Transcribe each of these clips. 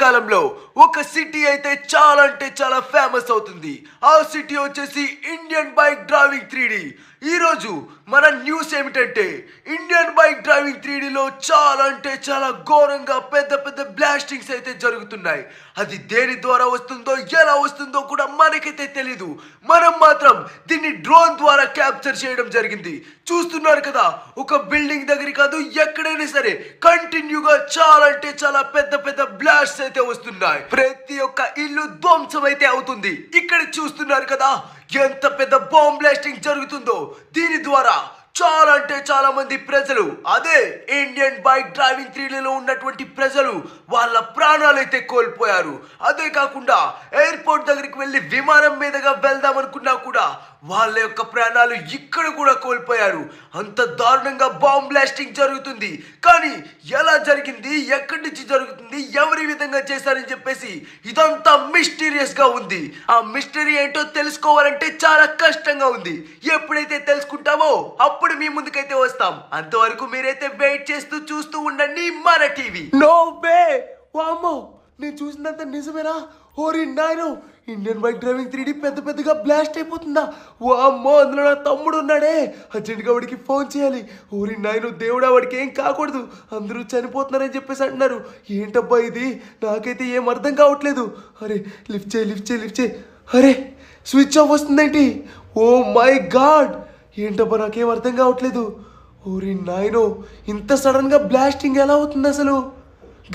కాలంలో ఒక సిటీ అయితే చాలా అంటే చాలా ఫేమస్ అవుతుంది. ఆ సిటీ వచ్చేసి ఇండియన్ బైక్ డ్రైవింగ్ 3D. ఈ రోజు మన న్యూస్ ఏమిటంటే ఇండియన్ బైక్ డ్రైవింగ్ 3Dలో చాలా అంటే చాలా ఘోరంగా పెద్ద పెద్ద బ్లాస్టింగ్స్ అయితే జరుగుతున్నాయి. అది దేని ద్వారా వస్తుందో ఎలా వస్తుందో కూడా మనకైతే తెలీదు. మనం మాత్రం దీన్ని డ్రోన్ ద్వారా క్యాప్చర్ చేయడం జరిగింది. చూస్తున్నారు కదా, ఒక బిల్డింగ్ దగ్గర కాదు ఎక్కడైనా సరే కంటిన్యూగా చాలా అంటే చాలా పెద్ద పెద్ద బ్లాస్ట్స్ అయితే వస్తున్నాయి. ప్రతి ఒక్క ఇల్లు ధ్వంసం అయితే అవుతుంది. ఇక్కడ చూస్తున్నారు కదా ఎంత పెద్ద బాంబ్ బ్లాస్టింగ్ జరుగుతుందో. దీని ద్వారా చాలా అంటే చాలా మంది ప్రజలు, అదే ఇండియన్ బైక్ డ్రైవింగ్ 3Dలో ఉన్నటువంటి ప్రజలు వాళ్ళ ప్రాణాలైతే కోల్పోయారు. అదే కాకుండా ఎయిర్పోర్ట్ దగ్గరికి వెళ్ళి విమానం మీదుగా వెళ్దాం అనుకున్నా కూడా వాళ్ళ యొక్క ప్రాణాలు ఇక్కడ కూడా కోల్పోయారు. అంత దారుణంగా బాంబ్ బ్లాస్టింగ్ జరుగుతుంది. కానీ ఎలా జరిగింది, ఎక్కడి నుంచి జరుగుతుంది, ఎవరి విధంగా చేశారని చెప్పేసి ఇదంతా మిస్టీరియస్ గా ఉంది. ఆ మిస్టరీ ఏంటో తెలుసుకోవాలంటే చాలా కష్టంగా ఉంది. ఎప్పుడైతే తెలుసుకుంటామో అప్పుడు మీ ముందుకైతే వస్తాం. అంతవరకు మీరైతే వెయిట్ చేస్తూ చూస్తూ ఉండండి మన టీవీ. నో వే, వామ్మో, నేను చూసినంత నిజమేనా? ఓరి నాయనో, ఇండియన్ బైక్ డ్రైవింగ్ 3D పెద్ద పెద్దగా బ్లాస్ట్ అయిపోతుందా? వామ్మో, అందులో నా తమ్ముడు ఉన్నాడే, అర్జెంట్గా వాడికి ఫోన్ చేయాలి. ఓరి నాయనో దేవుడా, వాడికి ఏం కాకూడదు, అందరూ చనిపోతున్నారని చెప్పేసి అంటున్నారు. ఏంటబ్బా ఇది, నాకైతే ఏం అర్థం కావట్లేదు. అరే లిఫ్ట్ చేయి. అరే స్విచ్ ఆఫ్ వస్తుందేంటి? ఓ మై గాడ్, ఏంటబ్బా నాకేం అర్థం కావట్లేదు. ఓరి నాయనో, ఇంత సడన్గా బ్లాస్టింగ్ ఎలా అవుతుంది అసలు?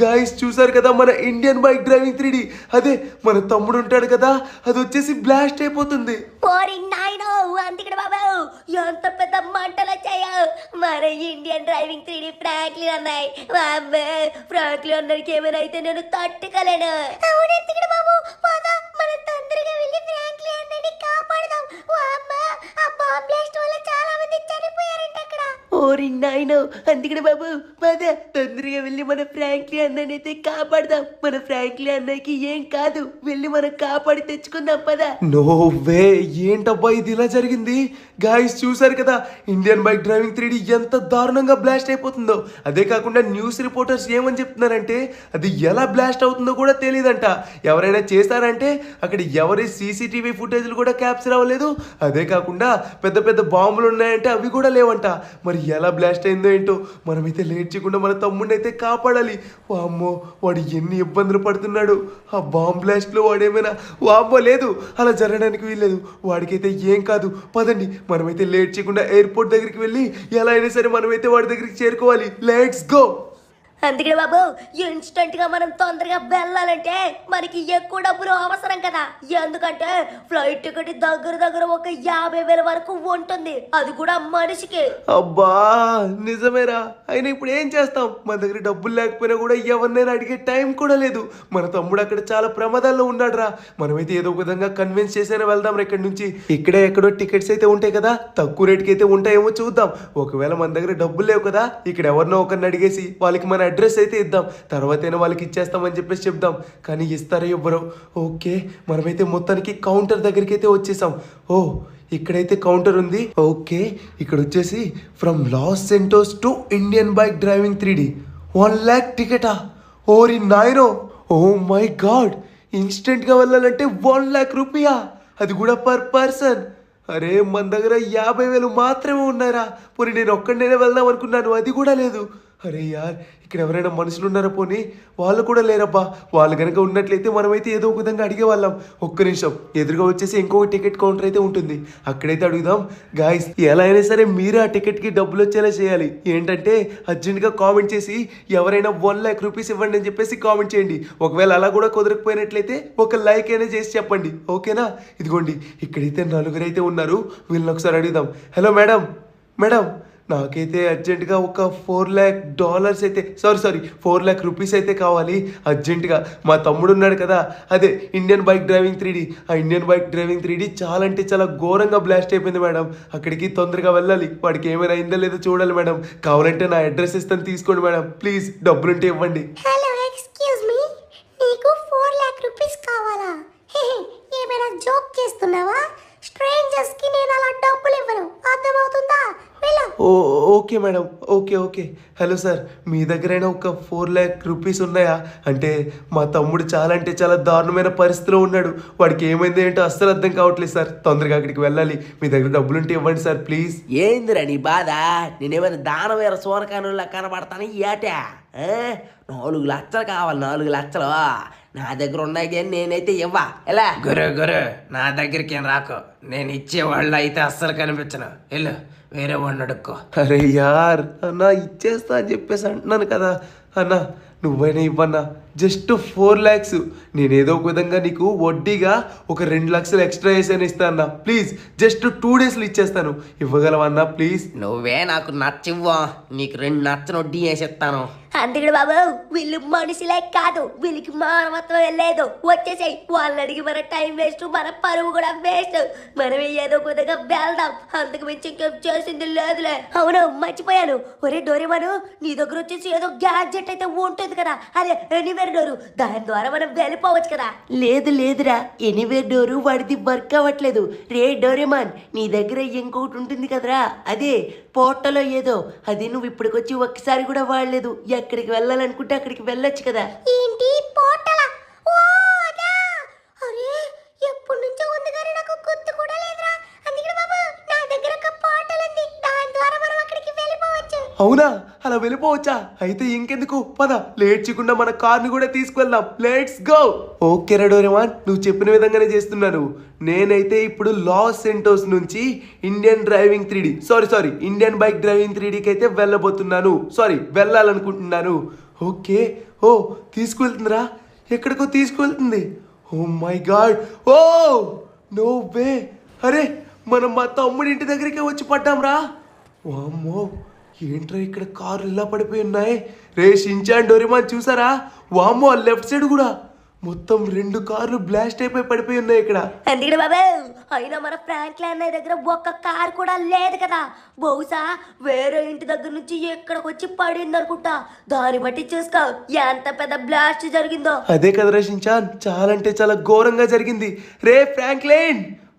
గాయస్ చూసారు కదా, మన ఇండియన్ బైక్ డ్రైవింగ్ 3D, అదే మన తమ్ముడు ఉంటాడు కదా, అది వచ్చేసి బ్లాస్ట్ అయిపోతుంది. ఎంత పెద్ద మంటలు వచ్చాయో. మన ఇండియన్ డ్రైవింగ్ 3D ఫ్రాంక్లిన్ అన్నాయి. ఫ్రాంక్లిన్ అన్నకి ఏమైనా అయితే నేను తట్టుకోలేను. అవునంతకుడు బాబు, మనం తొందరగా వెళ్ళి ఫ్రాంక్లిన్ అన్నని కాపాడదాం. ఆ బాంబ్ బ్లాస్ట్ వల్ల చాలా మంది చనిపోయారంట అక్కడ. ఓరి నాయనో, అందుకని బాబు పద తొందరగా వెళ్ళి మన ఫ్రాంక్లిన్ అన్నని అయితే కాపాడదాం. మన ఫ్రాంక్లిన్ అన్నకి ఏం కాదు, వెళ్ళి మనం కాపాడి తెచ్చుకుందాం పద. నో వే, ఏంటబ్బా ఇది ఇలా జరిగింది? గాయస్ చూసారు కదా, ఇండియన్ బైక్ డ్రైవింగ్ 3D ఎంత దారుణంగా బ్లాస్ట్ అయిపోతుందో. అదే కాకుండా న్యూస్ రిపోర్టర్స్ ఏమని చెప్తున్నారంటే అది ఎలా బ్లాస్ట్ అవుతుందో కూడా తెలియదంట. ఎవరైనా చేశారంటే అక్కడ ఎవరి CCTV ఫుటేజ్లు కూడా క్యాప్చర్ అవ్వలేదు. అదే కాకుండా పెద్ద పెద్ద బాంబులు ఉన్నాయంటే అవి కూడా లేవంట. మరి ఎలా బ్లాస్ట్ అయిందో ఏంటో. మనమైతే లేట్ చేయకుండా మన తమ్ముడిని అయితే కాపాడాలి. వామ్మో, వాడు ఎన్ని ఇబ్బందులు పడుతున్నాడు. ఆ బాంబ్ బ్లాస్ట్లో వాడేమైనా, వామ్మో లేదు, అలా జరగడానికి వీల్లేదు. వాడికైతే ఏం కాదు, పదండి మనమైతే లేట్ చేయకుండా ఎయిర్పోర్ట్ దగ్గరికి వెళ్ళి ఎలా అయినా సరే మనమైతే వాడి దగ్గరికి చేరుకోవాలి. Let's go. అందుకే బాబు, ఇన్స్టెంట్ గా మనం తొందరగా వెళ్ళాలంటే మనకి ఎక్కువ డబ్బులు అవసరం కదా. ఎందుకంటే ఫ్లైట్ టికెట్ దగ్గర ఒక 50,000 వరకు ఉంటుంది, అది కూడా మనిషికి. అబ్బా నిజమేరా, అయినా ఇప్పుడు ఏం చేస్తాం? మన దగ్గర డబ్బులు లేకపోయినా కూడా ఎవరినైనా అడిగే టైం కూడా లేదు. మన తమ్ముడు అక్కడ చాలా ప్రమాదాల్లో ఉన్నాడు రా. మనమైతే ఏదో ఒక విధంగా కన్విన్స్ చేసైనా వెళ్దాం రా ఇక్కడి నుంచి. ఇక్కడే ఎక్కడో టికెట్స్ అయితే ఉంటాయి కదా, తక్కువ రేట్కి అయితే ఉంటాయేమో చూద్దాం. ఒకవేళ మన దగ్గర డబ్బులు లేవు కదా, ఇక్కడ ఎవరినో ఒకరిని అడిగేసి వాళ్ళకి మన అడ్రస్ అయితే ఇద్దాం. తర్వాతైనా వాళ్ళకి ఇచ్చేస్తామని చెప్పేసి చెప్దాం. కానీ ఇస్తారో ఇవ్వరు. ఓకే, మనమైతే మొత్తానికి కౌంటర్ దగ్గరికి అయితే వచ్చేసాం. ఓ, ఇక్కడైతే కౌంటర్ ఉంది. ఓకే, ఇక్కడ వచ్చేసి from Los Santos to Indian bike driving 3D 1 lakh టికెటా? ఓరి నాయనో, ఓ మై గాడ్, ఇన్స్టెంట్గా వెళ్ళాలంటే 1 lakh రూపాయా? అది కూడా పర్ పర్సన్. అరే మన దగ్గర 50,000 మాత్రమే ఉన్నారా? పోనీ నేను ఒక్కడినైనా వెళ్దాం అనుకున్నాను, అది కూడా లేదు. అరే యార్, ఇక్కడ ఎవరైనా మనుషులు ఉన్నారా? పోనీ వాళ్ళు కూడా లేరబ్బా. వాళ్ళు కనుక ఉన్నట్లయితే మనమైతే ఏదో ఒక విధంగా అడిగేవాళ్ళం. ఒక్క నిమిషం, ఎదురుగా వచ్చేసి ఇంకొక టికెట్ కౌంటర్ అయితే ఉంటుంది, అక్కడైతే అడుగుదాం. గాయస్ ఎలా అయినా సరే మీరే ఆ టికెట్కి డబ్బులు వచ్చేలా చేయాలి. ఏంటంటే అర్జెంట్గా కామెంట్ చేసి ఎవరైనా 1 lakh రూపీస్ ఇవ్వండి అని చెప్పేసి కామెంట్ చేయండి. ఒకవేళ అలా కూడా కుదరకపోయినట్లయితే ఒక లైక్ అయినా చేసి చెప్పండి, ఓకేనా? ఇదిగోండి, ఇక్కడైతే 4 అయితే ఉన్నారు. వీళ్ళని ఒకసారి అడుగుదాం. హలో మేడం, నాకైతే అర్జెంటుగా ఒక $4 lakh అయితే $4 lakh రూపీస్ అయితే కావాలి అర్జెంటుగా. మా తమ్ముడు ఉన్నాడు కదా, అదే ఇండియన్ బైక్ డ్రైవింగ్ 3D, ఆ ఇండియన్ బైక్ డ్రైవింగ్ 3D చాలా అంటే చాలా ఘోరంగా బ్లాస్ట్ అయిపోయింది మేడం. అక్కడికి తొందరగా వెళ్ళాలి. వాడికి ఏమైనా అయిందో లేదో చూడాలి మేడం. కావాలంటే నా అడ్రస్ ఇస్తాను, తీసుకోండి మేడం. ప్లీజ్ డబ్బులుంటే ఇవ్వండి. హలో, ఎక్స్క్యూజ్ మీ, నీకు 4 lakh రూపీస్ కావాలా? ఏమైనా జోక్ చేస్తున్నావా? స్ట్రేంజర్స్ కి నేను అలా డబ్బులు ఇవ్వను, అర్థమవుతుందా? Oh okay madam, okay okay. Hello sir, మీ దగ్గరైనా ఒక 4 lakh రూపీస్ ఉన్నాయా? అంటే మా తమ్ముడు చాలా అంటే చాలా దారుణమైన పరిస్థితిలో ఉన్నాడు. వాడికి ఏమైంది ఏంటో అస్సలు అర్థం కావట్లేదు సార్. తొందరగా అక్కడికి వెళ్ళాలి. మీ దగ్గర డబ్బులుంటే ఇవ్వండి సార్ ప్లీజ్. ఏందిరా నీ బాధ? నేనేమైనా దానవేర సోనకానులా కనబడతాను ఏటా? 4 లక్షలు కావాలి, 4 లక్షలు నా దగ్గర ఉన్నాయి కానీ నేనైతే ఇవ్వా. ఎలా గురు నా దగ్గరికి ఏం రాకు. నేను ఇచ్చేవాళ్ళు అయితే అస్సలు కనిపించను. వెళ్ళు, వేరే వాడిని అడుక్కో. అరే యార్ అన్నా, ఇచ్చేస్తా అని చెప్పేసి అంటున్నాను కదా అన్నా. నువ్వైనా ఇవ్వన్నా, జస్ట్ 4 lakhs. నేను ఏదో ఒక విధంగా నీకు వడ్డీగా ఒక 2 లక్షలు ఎక్స్ట్రా వేసాను ఇస్తా అన్నా. ప్లీజ్ జస్ట్ 2 daysలో ఇచ్చేస్తాను. ఇవ్వగలవన్నా ప్లీజ్? నువ్వే నాకు నచ్చివ్వా, నీకు 2 నచ్చని వడ్డీ వేసిస్తాను. అందుకని బాబు, వీళ్ళు మనుషులే కాదు, వీళ్ళకి మానవత్వం లేదు. వచ్చేసాయి, వాళ్ళని అడిగి మన టైం వేస్ట్, మన పరువు కూడా వేస్ట్. మనం ఏదో ఒక విధంగా వెళ్దాం, అంతకు మించి ఇంకేం చేసింది లేదులే. అవును, మర్చిపోయాను. ఒరే డోరేమను, నీ దగ్గర వచ్చేసి ఏదో గ్యాడ్జెట్ అయితే ఉంటుంది కదా, అదే ఎనీవేర్ డోరు. దాని ద్వారా మనం వెళ్ళిపోవచ్చు కదా. లేదురా, ఎనీవేర్ డోరు వాడిది వర్క్ అవ్వట్లేదు. రే డోరేమాన్, నీ దగ్గర ఇంకొకటి ఉంటుంది కదరా, అదే పోర్టలో ఏదో, అది నువ్వు ఇప్పటికొచ్చి ఒక్కసారి కూడా వాడలేదు. ఎక్కడికి వెళ్ళాలనుకుంటే అక్కడికి వెళ్ళొచ్చు కదా. ఏంటి పోర్టల్? ఓ అదా! అరే ఎప్పటి నుంచో ఉంది కానీ నాకు గుర్తు కూడా లేదురా. అందుకని బాబు, నా దగ్గర ఒక పోర్టల్ ఉంది, దాని ద్వారా మనం అక్కడికి వెళ్ళిపోవచ్చు. అవునా? అలా వెళ్ళిపోవచ్చా? అయితే ఇంకెందుకు, పద. లేట్ చేయకుండా మన కార్ని కూడా తీసుకువెళ్దాం. Let's go. ఓకే డోరేమాన్, నువ్వు చెప్పిన విధంగానే చేస్తున్నాను. నేనైతే ఇప్పుడు లాస్ సెంటోస్ నుంచి ఇండియన్ బైక్ డ్రైవింగ్ 3Dకి అయితే వెళ్ళబోతున్నాను. వెళ్ళాలనుకుంటున్నాను. ఓకే. ఓ తీసుకువెళ్తుందిరా, ఎక్కడికో తీసుకువెళ్తుంది. Oh my God, oh no way. అరే మనం మా తమ్ముడి ఇంటి దగ్గరికే వచ్చి పడ్డాం రా. వామ్మో, ఏంట్రా ఇక్కడ కార్లు ఇలా పడిపోయి ఉన్నాయి. రే షించాన్, డోరేమాన్ చూసారా? వామ్మో, ఆ లెఫ్ట్ సైడ్ కూడా మొత్తం 2 కార్లు బ్లాస్ట్ అయిపోయి పడిపోయి ఉన్నాయి ఇక్కడ. అందుకని బాబు, అయినా మన ఫ్రాంక్లిన్ అన్నయ్య దగ్గర ఒక్క కార్ కూడా లేదు కదా. బహుశా వేరే ఇంటి దగ్గర నుంచి ఎక్కడికి వచ్చి పడింది అనుకుంటా. దాన్ని బట్టి చూసుకో ఎంత పెద్ద బ్లాస్ట్ జరిగిందో. అదే కదరా షించాన్, చాలా అంటే చాలా ఘోరంగా జరిగింది. రే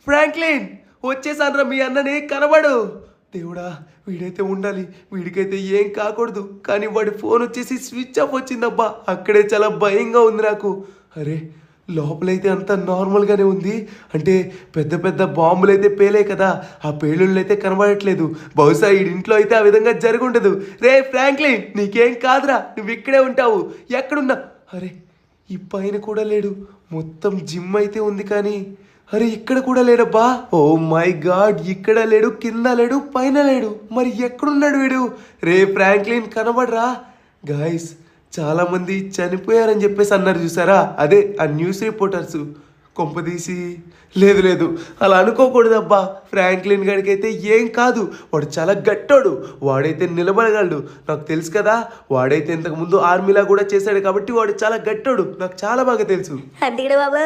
ఫ్రాంక్లిన్ వచ్చేసాను రా, మీ అన్నని కనబడు. దేవుడా, వీడైతే ఉండాలి, వీడికైతే ఏం కాకూడదు. కానీ వాడి ఫోన్ వచ్చేసి స్విచ్ ఆఫ్ వచ్చిందబ్బా. అక్కడే చాలా భయంగా ఉంది నాకు. అరే లోపలైతే అంతా నార్మల్గానే ఉంది. అంటే పెద్ద పెద్ద బాంబులు అయితే పేలే కదా, ఆ పేలుళ్ళు అయితే కనబడట్లేదు. బహుశా ఈ ఇంట్లో అయితే ఆ విధంగా జరుగుండదు. రే ఫ్రాంక్లిన్, నీకేం కాదురా, నువ్వు ఇక్కడే ఉంటావు. ఎక్కడున్నా? అరే ఈ పైన కూడా లేడు. మొత్తం జిమ్ అయితే ఉంది కానీ అరే ఇక్కడ కూడా లేడబ్బా. ఓ మై గాడ్, ఇక్కడ లేడు, కింద లేడు, పైన లేడు. మరి ఎక్కడున్నాడు వీడు? రే ఫ్రాంక్లిన్ కనబడరా? గాయస్, చాలా మంది చనిపోయారని చెప్పేసి అన్నారు చూసారా, అదే ఆ న్యూస్ రిపోర్టర్స్. కొంపదీసి లేదు, అలా అనుకోకూడదబ్బా. ఫ్రాంక్లిన్ గడికి అయితే ఏం కాదు, వాడు చాలా గట్టోడు. వాడైతే నిలబడగలడు, నాకు తెలుసు కదా. వాడైతే ఇంతకుముందు ఆర్మీలా కూడా చేశాడు కాబట్టి వాడు చాలా గట్టోడు, నాకు చాలా బాగా తెలుసు. అందుకని బాబు,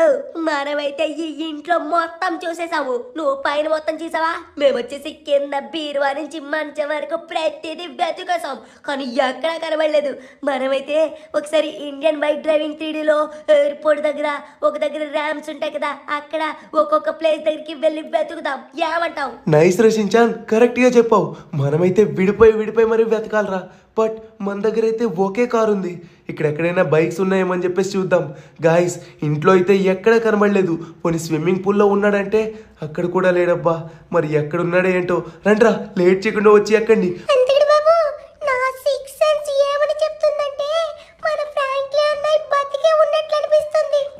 మనమైతే ఈ ఇంట్లో మొత్తం చూసేసాము. నువ్వు పైన మొత్తం చూసావా? మేము వచ్చేసి కింద బీరువా నుంచి మంచం వరకు ప్రతిదీ వెతుకేసాం, కానీ ఎక్కడా కనబడలేదు. మనమైతే ఒకసారి ఇండియన్ బైక్ డ్రైవింగ్ 3Dలో ఎయిర్పోర్ట్ దగ్గర ఒక దగ్గర ర్యామ్స్ ఉంటాయి కదా, అక్కడ ఒక్కొక్క ప్లేస్ దగ్గరికి వెళ్ళి వెతుకుదాం. ఏమంటావు? నైస్ రచించాన్, కరెక్ట్ గా చెప్పావు. మనమైతే విడిపోయి మరి వెతకాలరా. బట్ మన దగ్గర అయితే ఒకే కారు ఉంది. ఇక్కడ ఎక్కడైనా బైక్స్ ఉన్నాయేమని చెప్పేసి చూద్దాం. గాయస్, ఇంట్లో అయితే ఎక్కడ కనబడలేదు. పోనీ స్విమ్మింగ్ పూల్లో ఉన్నాడంటే అక్కడ కూడా లేడబ్బా. మరి ఎక్కడ ఉన్నాడో ఏంటో. రండ్రా, లేట్ చేయకుండా వచ్చి ఎక్కండి.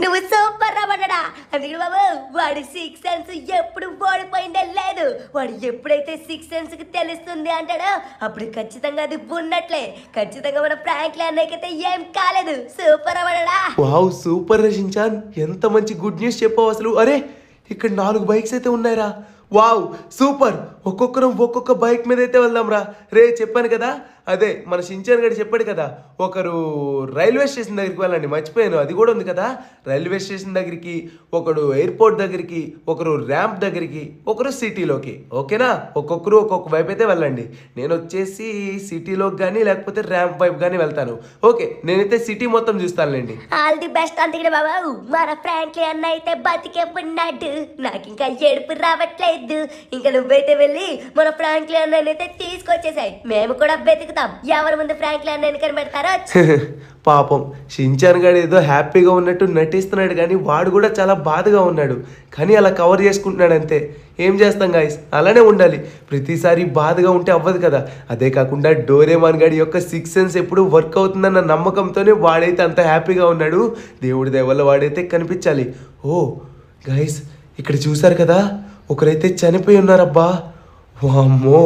నువ్వు సూపర్ రా బడడా. అందుకని బాబు, వాడి 6 సెన్స్ ఎప్పుడు ఓడిపోయిందే లేదు. వాడు ఎప్పుడైతే 6 సెన్స్ కి తెలుస్తుంది అంటాడో అప్పుడు ఖచ్చితంగా అది ఉన్నట్లే. ఖచ్చితంగా మన ఫ్రాంక్లిన్ అన్నయ్యకైతే ఏం కాలేదు. సూపర్ రా బడడా. వావ్, సూపర్ రచించాన్, ఎంత మంచి గుడ్ న్యూస్ చెప్పావు అసలు. అరే ఇక్కడ 4 బైక్స్ అయితే ఉన్నాయిరా. Wow super. ఒక్కొక్కరం ఒక్కొక్క బైక్ మీద అయితే వెళ్దాం రా. రే చెప్పాను కదా, అదే మన షించాన్ గడి చెప్పాడు కదా, ఒకరు రైల్వే స్టేషన్ దగ్గరికి వెళ్ళండి, మర్చిపోయాను అది కూడా ఉంది కదా. రైల్వే స్టేషన్ దగ్గరికి, ఒకడు ఎయిర్పోర్ట్ దగ్గరికి, ఒకరు ర్యాంప్ దగ్గరికి, ఒకరు సిటీలోకి. ఓకేనా, ఒక్కొక్కరు ఒక్కొక్క వైపు అయితే వెళ్ళండి. నేను వచ్చేసి సిటీలోకి కానీ లేకపోతే ర్యాంప్ వైపు కానీ వెళ్తాను. ఓకే, నేనైతే సిటీ మొత్తం చూస్తానులేండి. ఆల్ ది బెస్ట్ అంతకుడు బాబు. మన ఫ్రాంక్లీ అన్న అయితే బతికే ఉన్నాడు. నాకు ఇంకా ఏడుపు రావట్లేదు. ఇంకా నువ్వైతే వెళ్ళి మన ఫ్రాంక్లీ అన్నైతే తీసుకొచ్చేసాయి. మేము కూడా వెతుకుతాం ఎవరి ముందు ఫ్రాంక్లీ అన్నని కనిపెడతారో. పాపం షించాన్ గాడు ఏదో హ్యాపీగా ఉన్నట్టు నటిస్తున్నాడు, కానీ వాడు కూడా చాలా బాధగా ఉన్నాడు. కానీ అలా కవర్ చేసుకుంటున్నాడు అంతే. ఏం చేస్తాం గాయస్, అలానే ఉండాలి. ప్రతిసారి బాధగా ఉంటే అవ్వదు కదా. అదే కాకుండా డోరేమాన్ గాడి యొక్క 6 సెన్స్ ఎప్పుడు వర్క్ అవుతుందన్న నమ్మకంతోనే వాడైతే అంత హ్యాపీగా ఉన్నాడు. దేవుడి దయ వల్ల వాడైతే కనిపించాలి. ఓ గాయస్, ఇక్కడ చూసారు కదా, ఒకరైతే చనిపోయి ఉన్నారబ్బా. వామ్మో,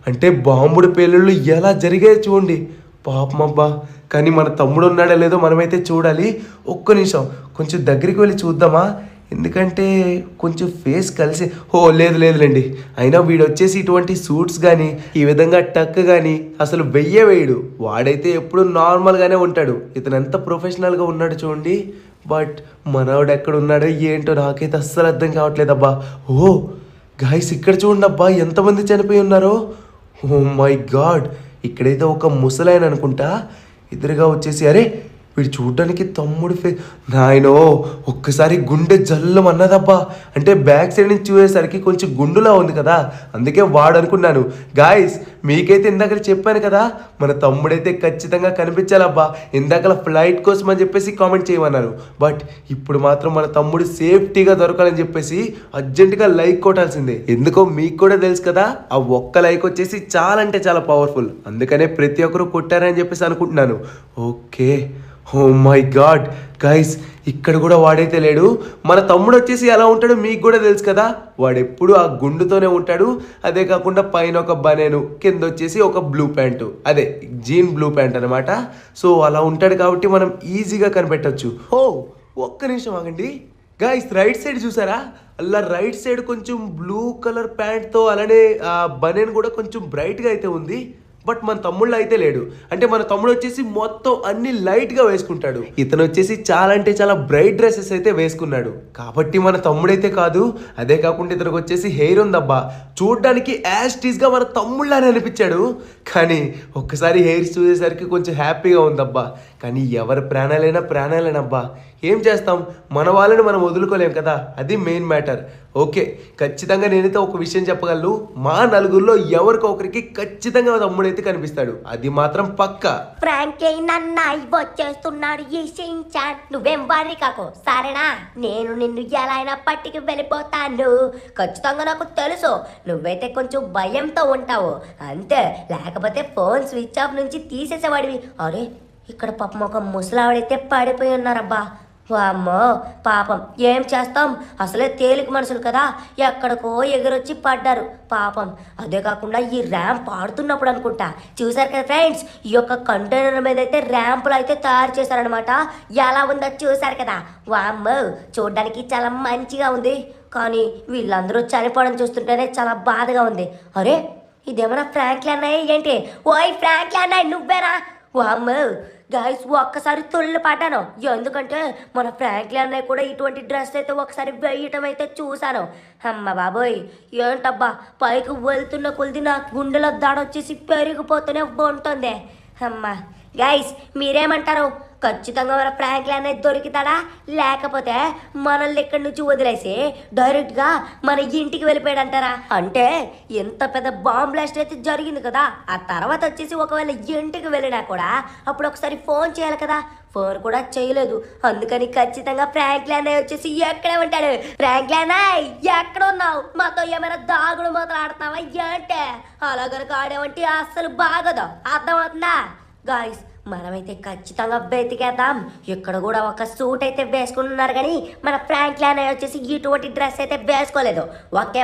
అంటే బాంబుడు పేలుళ్ళు ఎలా జరిగాయో చూడండి. పాపం అబ్బా. కానీ మన తమ్ముడు ఉన్నాడో లేదో మనమైతే చూడాలి. ఒక్క నిమిషం కొంచెం దగ్గరికి వెళ్ళి చూద్దామా, ఎందుకంటే కొంచెం ఫేస్ కలిసి. లేదులేండి. అయినా వీడు వచ్చేసి ఇటువంటి సూట్స్ కానీ ఈ విధంగా టక్ కానీ అసలు వేయడు. వాడైతే ఎప్పుడు నార్మల్గానే ఉంటాడు. ఇతను ఎంత ప్రొఫెషనల్గా ఉన్నాడు చూడండి. బట్ మనవాడు ఎక్కడ ఉన్నాడో ఏంటో నాకైతే అస్సలు అర్థం కావట్లేదబ్బా. గాయస్, ఇక్కడ చూడండి అబ్బా, ఎంతమంది చనిపోయి ఉన్నారో. ఓ మై గాడ్, ఇక్కడైతే ఒక ముసలాయన అనుకుంటా ఎదురుగా వచ్చేసి, అరే వీడు చూడడానికి తమ్ముడు నాయనో, ఒక్కసారి గుండె జల్లం అన్నదబ్బా. అంటే బ్యాక్ సైడ్ నుంచి చూసేసరికి కొంచెం గుండులా ఉంది కదా, అందుకే వాడు అనుకున్నాను. గాయస్, మీకైతే ఇందాక చెప్పాను కదా, మన తమ్ముడైతే ఖచ్చితంగా కనిపించాలబ్బా. ఇందాక ఫ్లైట్ కోసం అని చెప్పేసి కామెంట్ చేయమన్నారు. బట్ ఇప్పుడు మాత్రం మన తమ్ముడు సేఫ్టీగా దొరకాలని చెప్పేసి అర్జెంటుగా లైక్ కొట్టాల్సిందే. ఎందుకో మీకు కూడా తెలుసు కదా, ఆ ఒక్క లైక్ వచ్చేసి చాలా అంటే చాలా పవర్ఫుల్. అందుకనే ప్రతి ఒక్కరు కొట్టారని చెప్పేసి అనుకుంటున్నాను. Okay, oh my god guys, ఇక్కడ కూడా వాడైతే లేడు. మన తమ్ముడు వచ్చేసి ఎలా ఉంటాడో మీకు కూడా తెలుసు కదా, వాడు ఎప్పుడు ఆ గుండుతోనే ఉంటాడు. అదే కాకుండా పైన ఒక బనేను, కింద వచ్చేసి ఒక బ్లూ ప్యాంటు, అదే జీన్ బ్లూ ప్యాంట్ అనమాట. సో అలా ఉంటాడు కాబట్టి మనం ఈజీగా కనిపెట్టవచ్చు. ఒక్క నిమిషం ఆగండి గైస్, రైట్ సైడ్ చూసారా, అలా రైట్ సైడ్ కొంచెం బ్లూ కలర్ ప్యాంట్తో అలానే ఆ బనేన్ కూడా కొంచెం బ్రైట్గా అయితే ఉంది. బట్ మన తమ్ముళ్ళు అయితే లేడు. అంటే మన తమ్ముడు వచ్చేసి మొత్తం అన్ని లైట్గా వేసుకుంటాడు. ఇతను వచ్చేసి చాలా అంటే చాలా బ్రైట్ డ్రెస్సెస్ అయితే వేసుకున్నాడు కాబట్టి మన తమ్ముడైతే కాదు. అదే కాకుండా ఇతనికి వచ్చేసి హెయిర్ ఉందబ్బా, చూడడానికి యాజ్ టీజ్గా మన తమ్ముళ్ళని అనిపించాడు. కానీ ఒక్కసారి హెయిర్స్ చూసేసరికి కొంచెం హ్యాపీగా ఉందబ్బా. కానీ ఎవరి ప్రాణాలేనబ్బా. ఏం చేస్తాం, మన వాళ్ళని మనం వదులుకోలేం కదా, అది మెయిన్ మ్యాటర్. ఓకే, ఖచ్చితంగా నేనైతే ఒక విషయం చెప్పగలను, మా నలుగురిలో ఎవరికొకరికి ఖచ్చితంగా తమ్ముడైతే కనిపిస్తాడు, అది మాత్రం పక్కా. ఫ్రాంక్లీ నన్న వచ్చేస్తున్నాడు ఈ షించాన్, నువ్వేం వర్రీ కాకు సరేనా. నేను నిన్ను ఎలా అయినా పట్టికి వెళ్ళిపోతాను. ఖచ్చితంగా నాకు తెలుసు నువ్వైతే కొంచెం భయంతో ఉంటావు అంతే, లేకపోతే ఫోన్ స్విచ్ ఆఫ్ నుంచి తీసేసేవాడివి. అరే, ఇక్కడ పాపం ఒక ముసలావిడైతే పడిపోయి ఉన్నారబ్బా. వామ్మో పాపం, ఏం చేస్తాం, అసలే తేలిక మనుషులు కదా, ఎక్కడికో ఎగురొచ్చి పడ్డారు పాపం. అదే కాకుండా ఈ ర్యాంప్ ఆడుతున్నప్పుడు అనుకుంటా చూసారు కదా ఫ్రెండ్స్, ఈ యొక్క కంటైనర్ మీద అయితే ర్యాంపులు అయితే తయారు చేశారనమాట. ఎలా ఉందో చూసారు కదా. వామ్మో, చూడడానికి చాలా మంచిగా ఉంది. కానీ వీళ్ళందరూ చనిపోవడం చూస్తుంటేనే చాలా బాధగా ఉంది. అరే, ఇదేమన్నా ఫ్రాంక్లీ అన్నయ్య ఏంటి? ఓయ్ ఫ్రాంక్లీ అన్నయ్య, నువ్వేనా? వామ్మో గైస్, ఒక్కసారి తొల్లు పడ్డాను. ఎందుకంటే మన ఫ్రాంక్లీ అన్నయ్య కూడా ఇటువంటి డ్రెస్ అయితే ఒకసారి వేయటం అయితే చూశాను. అమ్మ బాబోయ్, ఏంటబ్బా, పైకి వెళ్తున్న కొలిది నా గుండెలో దాడొచ్చేసి పెరిగిపోతూనే ఉంటుంది. అమ్మ గైస్, మీరేమంటారు? ఖచ్చితంగా మన ఫ్రాంక్లీ అన్నయ్య దొరికితాడా, లేకపోతే మనల్ని ఇక్కడి నుంచి వదిలేసి డైరెక్ట్గా మన ఇంటికి వెళ్ళిపోయాడంటారా? అంటే ఎంత పెద్ద బాంబ్ బ్లాస్ట్ అయితే జరిగింది కదా, ఆ తర్వాత వచ్చేసి ఒకవేళ ఇంటికి వెళ్ళినా కూడా అప్పుడు ఒకసారి ఫోన్ చేయాలి కదా, ఫోన్ కూడా చేయలేదు. అందుకని ఖచ్చితంగా ఫ్రాంక్లీ అన్నయ్య వచ్చేసి ఎక్కడే ఉంటాడు. ఫ్రాంక్లీ అన్నయ్య, ఎక్కడ ఉన్నావు? మాతో ఏమైనా దాగుడు మూతలు ఆడుతున్నావా ఏంటే? అలా కనుక ఆడేవంటే అస్సలు బాగదు, అర్థమవుతుందా? గాయస్, మనమైతే ఖచ్చితంగా వెతికేద్దాం. ఇక్కడ కూడా ఒక సూట్ అయితే వేసుకుంటున్నారు, కానీ మన ఫ్రాంక్లీ అన్నయ్య వచ్చేసి ఇటువంటి డ్రెస్ అయితే వేసుకోలేదు.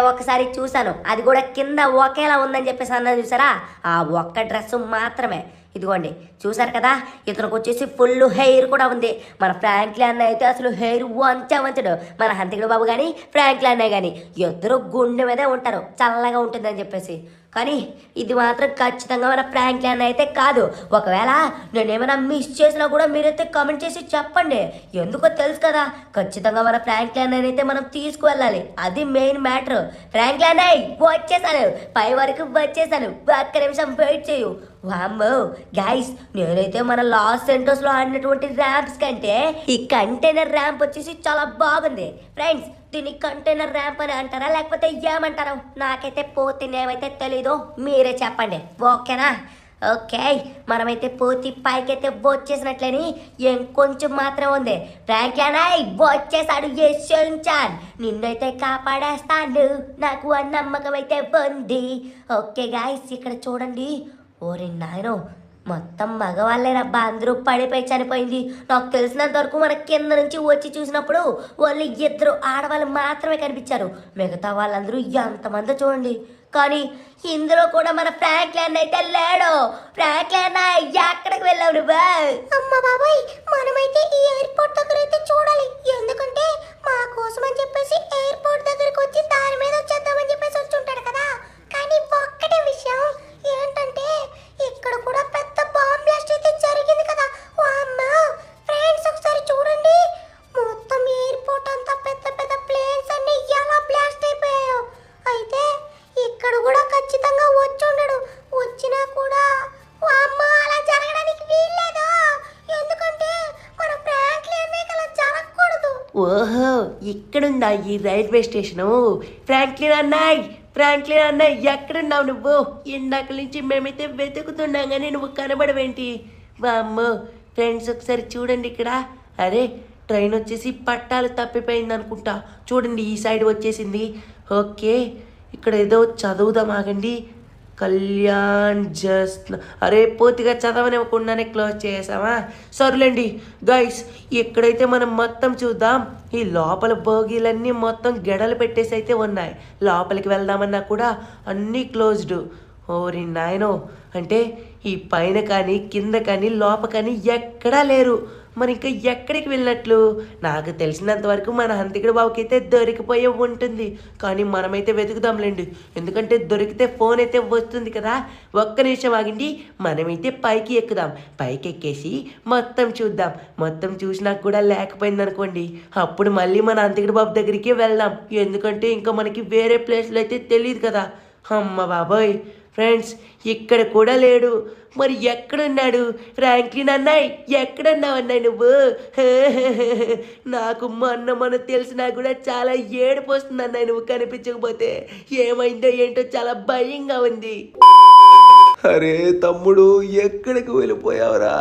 ఒక్కసారి చూశాను, అది కూడా కింద ఒకేలా ఉందని చెప్పేసి అన్నది చూసారా, ఆ ఒక్క డ్రెస్ మాత్రమే. ఇదిగోండి, చూసారు కదా, ఇతనికి వచ్చేసి ఫుల్ హెయిర్ కూడా ఉంది. మన ఫ్రాంక్లీ అన్నయ్య అయితే అసలు హెయిర్ వంచడు. మన హంతకుడు బాబు కానీ ఫ్రాంక్లీ అన్నయ్య కానీ ఇద్దరు గుండె మీదే ఉంటారు, చల్లగా ఉంటుందని చెప్పేసి. కానీ ఇది మాత్రం ఖచ్చితంగా మన ఫ్రాంక్లిన్ అయితే కాదు. ఒకవేళ నేనేమైనా మిస్ చేసినా కూడా మీరైతే కామెంట్ చేసి చెప్పండి. ఎందుకో తెలుసు కదా, ఖచ్చితంగా మన ఫ్రాంక్లిన్ అయితే మనం తీసుకువెళ్ళాలి. అది మెయిన్ మ్యాటర్. ఫ్రాంక్లిన్ వచ్చేసాను, పై వరకు వచ్చేసాను. ఒక్క నిమిషం వెయిట్ చేయు. వామ్మో గైస్, నేనైతే మన లాస్ సెంటోస్ లో ఆడినటువంటి ర్యాంప్స్ కంటే ఈ కంటైనర్ ర్యాంప్ వచ్చేసి చాలా బాగుంది. ఫ్రెండ్స్, దీన్ని కంటైనర్ ర్యాంప్ అని అంటారా లేకపోతే ఏమంటారు? నాకైతే పూర్తి నేమైతే తెలీదు, మీరే చెప్పండి. ఓకేనా? ఓకే, మనమైతే పూర్తి పైకైతే వచ్చేసినట్లని ఇంకొంచెం మాత్రం ఉంది. ఫ్రాంక్లిన్ వచ్చేసాడు. యశ్వంచాన్, నిన్నైతే కాపాడేస్తాను, నాకు ఆ నమ్మకం అయితే ఉంది. ఓకే గాయస్, ఇక్కడ చూడండి. ఓరి నాయనో, మొత్తం మగవాళ్ళేనబ్బా, అందరూ పడిపోయి చనిపోయింది. నాకు తెలిసినంత వరకు మన కింద నుంచి వచ్చి చూసినప్పుడు వాళ్ళు 2 ఆడవాళ్ళు మాత్రమే కనిపించారు. మిగతా వాళ్ళందరూ ఎంతమంది చూడండి. కానీ ఇందులో కూడా మన ఫ్రాంక్లిన్ అయితే లేడు. ఫ్రాంక్లిన్ ఎక్కడికి వెళ్ళావు నువ్వు? అమ్మ బాబాయ్, మనమైతే ఈ ఎయిర్పోర్ట్ దగ్గర అయితే చూడాలి. ఎందుకంటే మా కోసం అని చెప్పేసి ఎయిర్పోర్ట్ దగ్గరకు వచ్చి దాని మీద వచ్చేద్దామని చెప్పేసి వచ్చి ఉంటాడు కదా. కానీ ఒక్కటే విషయం ఏంటంటే ఇక్కడ కూడా పెద్ద బాంబ్ బ్లాస్ట్ అయితే జరిగింది కదా. వామ్మో ఫ్రెండ్స్, ఒకసారి చూడండి. మొత్తం ఎయిర్పోర్ట్ అంతా పెద్ద పెద్ద ప్లేన్స్ అన్ని ఎలా బ్లాస్ట్ అయిపోయాయో. అయితే ఇక్కడ కూడా ఖచ్చితంగా వచ్చి ఉండడు. వచ్చినా కూడా వామ్మో అలా జరగడానికి వీల్లేదు. ఎందుకంటే మన ఫ్రాంక్లిన్ అలా జరగకూడదు. ఓహో, ఇక్కడుందా ఈ రైల్వే స్టేషను? ఫ్రాంక్లిన్ అన్నయ్య ఎక్కడున్నావు నువ్వు? ఇందాక నుంచి మేమైతే వెతుకుతున్నాం కానీ నువ్వు కనబడవేంటి? వామ్మో ఫ్రెండ్స్, ఒకసారి చూడండి ఇక్కడ. అరే, ట్రైన్ వచ్చేసి పట్టాలు తప్పిపోయింది అనుకుంటా. చూడండి, ఈ సైడ్ వచ్చేసింది. ఓకే, ఇక్కడ ఏదో చదువుదాం, ఆగండి. కళ్యాణ్ జస్ట్, అరే పూర్తిగా చదవనివ్వకుండానే క్లోజ్ చేసామా? సర్లేండి గైస్, ఇక్కడైతే మనం మొత్తం చూద్దాం. ఈ లోపల బోగీలన్నీ మొత్తం గెడలు పెట్టేసి అయితే ఉన్నాయి. లోపలికి వెళ్దామన్నా కూడా అన్నీ క్లోజ్డ్. ఓరి నాయనో, అంటే ఈ పైన కానీ కింద కానీ లోప కానీ ఎక్కడా లేరు. మరి ఇంకా ఎక్కడికి వెళ్ళినట్లు? నాకు తెలిసినంత వరకు మన హంతికుడు బాబుకి అయితే దొరికిపోయే ఉంటుంది. కానీ మనమైతే వెతుకుదాంలేండి, ఎందుకంటే దొరికితే ఫోన్ అయితే వస్తుంది కదా. ఒక్క నిమిషం ఆగిండి, మనమైతే పైకి ఎక్కుదాం. పైకి ఎక్కేసి మొత్తం చూద్దాం. మొత్తం చూసినా కూడా లేకపోయింది అనుకోండి, అప్పుడు మళ్ళీ మన హంతికుడు బాబు దగ్గరికి వెళ్దాం. ఎందుకంటే ఇంకా మనకి వేరే ప్లేస్లో అయితే తెలియదు కదా. అమ్మ బాబోయ్ ఫ్రెండ్స్, ఇక్కడ కూడా లేడు. మరి ఎక్కడున్నాడు? ఫ్రాంక్లిన్ అన్నాయ్, ఎక్కడున్నావు అన్నాయి నువ్వు? నాకు మొన్న తెలిసినా కూడా చాలా ఏడుపు వస్తుంది అన్నాయి నువ్వు కనిపించకపోతే. ఏమైందో ఏంటో చాలా భయంగా ఉంది. అరే తమ్ముడు, ఎక్కడికి వెళ్ళిపోయావురా?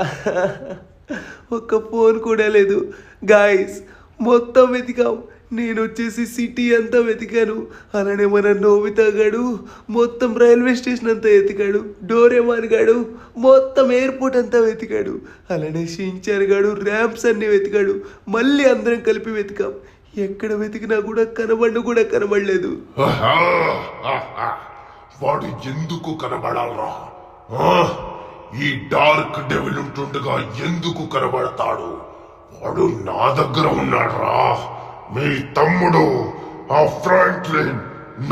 ఒక్క ఫోన్ కూడా లేదు. గాయస్, మొత్తం వెతికాం. నేను వచ్చేసి సిటీ అంతా వెతికాను. అలానే మన నోబితా గాడు మొత్తం రైల్వే స్టేషన్ అంతా వెతికాడు. డోరేమాన్ గాడు మొత్తం ఎయిర్పోర్ట్ అంతా వెతికాడు. అలానే షించాన్ గాడు ర్యాంప్స్ అన్ని వెతికాడు. మళ్ళీ అందరం కలిపి వెతికాం. ఎక్కడ వెతికినా కూడా కనబడలేదు. వాడు ఎందుకు కనబడాలరా? ఈ డార్క్ డెవిల్ ఉంటుండగా ఎందుకు కనబడతాడు? వాడు నా దగ్గర ఉన్నాడురా. మీ తమ్ముడు ఆ ఫ్రాంక్లిన్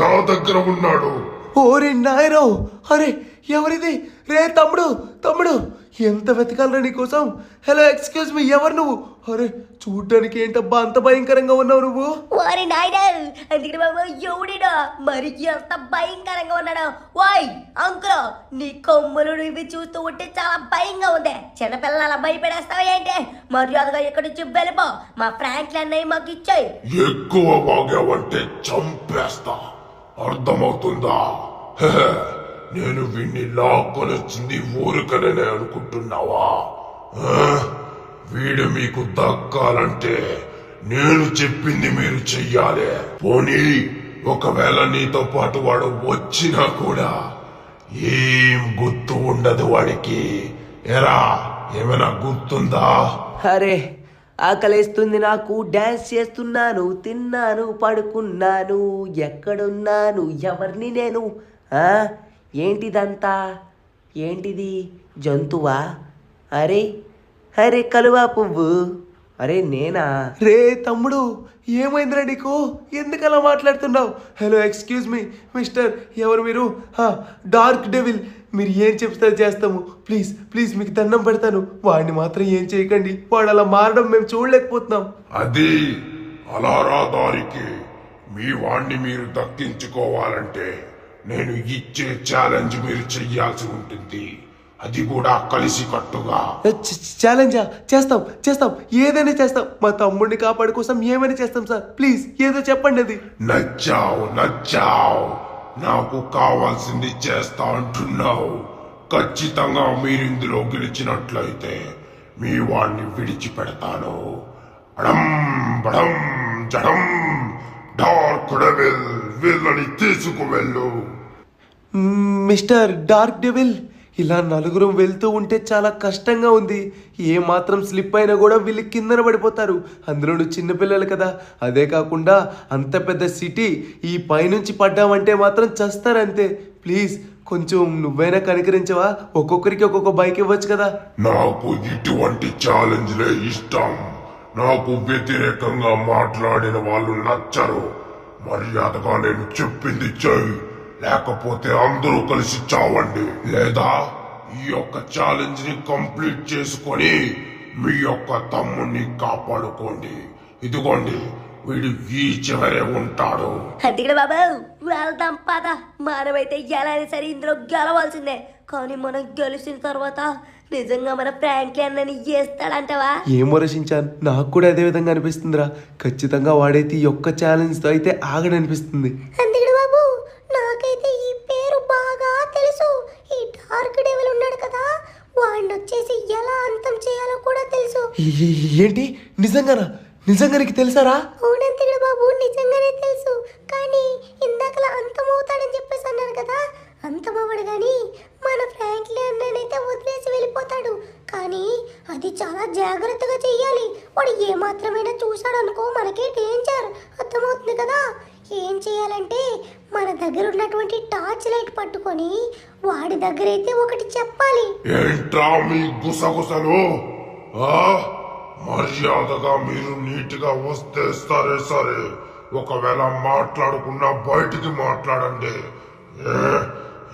నా దగ్గర ఉన్నాడు. ఓరే నాయనో, అరే ఎవరిది? రే తమ్ముడు ఎంత వెతకాలరా నీకోసం? హలో, ఎక్స్క్యూజ్ మీ, ఎవరు నువ్వు? అరే చూడ్డానికి ఏంటబ్బా అంత భయంకరంగా ఉన్నావు నువ్వు? ఓరి నాయనా, అందుకని బాబు ఎవడినా మరి ఎంత భయంకరంగా ఉన్నాడు. ఓయ్ అంకుల్, నీ కొమ్ములు ఇవి చూస్తూ ఉంటే చాలా భయంగా ఉంది. చిన్నపిల్లలు అలా భయపడేస్తావా ఏంటి? మర్యాదగా ఇక్కడి నుంచి వెళ్ళిపో. మా ఫ్రాంక్లిన్ అన్నయ్య మాకు ఇచ్చాయి. ఎక్కువ వాగావంటే చంపేస్తా, అర్థమవుతుందా? నేను వీణ్ణి లాక్కొనొచ్చింది ఊరికనే అనుకుంటున్నావా? వీడు మీకు దక్కాలంటే నేను చెప్పింది మీరు చెయ్యాలి. పోనీ ఒకవేళ నీతో పాటు వాడు వచ్చినా కూడా ఏం గుర్తు ఉండదు వాడికి. ఎరా, ఏమైనా గుర్తుందా? అరే ఆకలేస్తుంది నాకు, డ్యాన్స్ చేస్తున్నాను, తిన్నాను, పడుకున్నాను, ఎక్కడున్నాను, ఎవరిని నేను? ఏంటిదంతా? ఏంటిది? జంతువా? అరే కలువా పువ్వు, అరే నేనా? రే తమ్ముడు, ఏమైందిరా నీకు? ఎందుకు అలా మాట్లాడుతున్నావు? హలో, ఎక్స్క్యూజ్ మీ మిస్టర్, ఎవరు మీరు? Dark devil. మీరు ఏం చెప్తే చేస్తాము. ప్లీజ్ ప్లీజ్ మీకు దండం పెడతాను, వాడిని మాత్రం ఏం చేయకండి. వాడు అలా మారడం మేము చూడలేకపోతున్నాం. అది అలా రా దారికి. మీ వాణ్ణి మీరు దక్కించుకోవాలంటే నేను ఇచ్చే ఛాలెంజ్ మీరు చెయ్యాల్సి ఉంటుంది, అది కూడా కలిసి కట్టుగా. ఛాలెంజా? చేస్తాం చేస్తాం, ఏదైనా చేస్తాం. మా తమ్ముడిని కాపాడు కోసం ఏమైనా చేస్తాం సార్. ప్లీజ్ ఏదో చెప్పండి. అది నచ్చావు, నాకు కావాల్సింది చేస్తా అంటున్నావు. ఖచ్చితంగా మీరు ఇందులో గెలిచినట్లయితే మీ వాణ్ణి విడిచిపెడతాను. బడం బడం జడం, డార్క్ డెవిల్ వీళ్ళని తీసుకువెళ్ళు. మిస్టర్ డార్క్ డెవిల్, ఇలా నలుగురం వెళ్తూ ఉంటే చాలా కష్టంగా ఉంది. ఏ మాత్రం స్లిప్ అయినా కూడా వీళ్ళు కిందన పడిపోతారు. అందులో చిన్నపిల్లలు కదా. అదే కాకుండా అంత పెద్ద సిటీ, ఈ పైనుంచి పడ్డామంటే మాత్రం చస్తారంతే. ప్లీజ్ కొంచెం నువ్వైనా కనికరించవా? ఒక్కొక్కరికి ఒక్కొక్క బైక్ ఇవ్వచ్చు కదా. నాకు ఇటువంటి ఛాలెంజ్లే ఇష్టం. నాకు వ్యతిరేకంగా మాట్లాడిన వాళ్ళు నచ్చరు. మర్యాదగా నేను చెప్పింది చెయ్యి, లేకపోతే అందరూ కలిసి చావండి. లేదా ఈ యొక్క ఛాలెంజ్ ని కంప్లీట్ చేసుకొని మీ యొక్క తమ్ముడిని కాపాడుకోండి. ఇదిగోండి, వీడు ఈ చివరే ఉంటాడు. అందుకని బాబు వెళ్దాం పద. మనమైతే ఎలా అయినా సరే ఇందులో గెలవాల్సిందే. కానీ మనం గెలిచిన తర్వాత నిజంగా మన ఫ్రాంక్లీ అన్నని చేస్తాడంటవా? ఏమో రచించాను, నాకు కూడా అదే విధంగా అనిపిస్తుందిరా. ఖచ్చితంగా వాడైతే ఈ ఒక్క ఛాలెంజ్ తో అయితే ఆగడనిపిస్తుంది. అందుకని బాబు నాకైతే ఈ పేరు బాగా తెలుసు. ఈ డార్క్ డెవిల్ ఉన్నాడు కదా, వాడిని వచ్చేసి ఎలా అంతం చేయాలో కూడా తెలుసు. ఏంటి? నిజంగానా? నిజంగా నీకు తెలుసారా? అవునంతగడ బాబు, నిజంగానే తెలుసు. కానీ ఇందాకలా అంతమవుతాడని చెప్పేసి అన్నారు కదా, అంతమవ్వడు కానీ మన ఫ్రాంక్లీ అన్ననైతే వదిలేసి వెళ్ళిపోతాడు. కానీ అది చాలా జాగ్రత్తగా చెయ్యాలి. వాడు ఏ మాత్రమైనా చూశాడు అనుకో మనకే డేంజర్. అర్థమవుతుంది కదా? ఏం చేయాలంటే మన దగ్గర ఉన్నటువంటి టార్చ్ లైట్ పట్టుకొని వాడి దగ్గర అయితే ఒకటి చెప్పాలి. ఏంట్రా మీ గుసగుసలు? మర్యాదగా మీరు నీట్గా వస్తే సరే. ఒకవేళ మాట్లాడకుండా బయటికి మాట్లాడండి.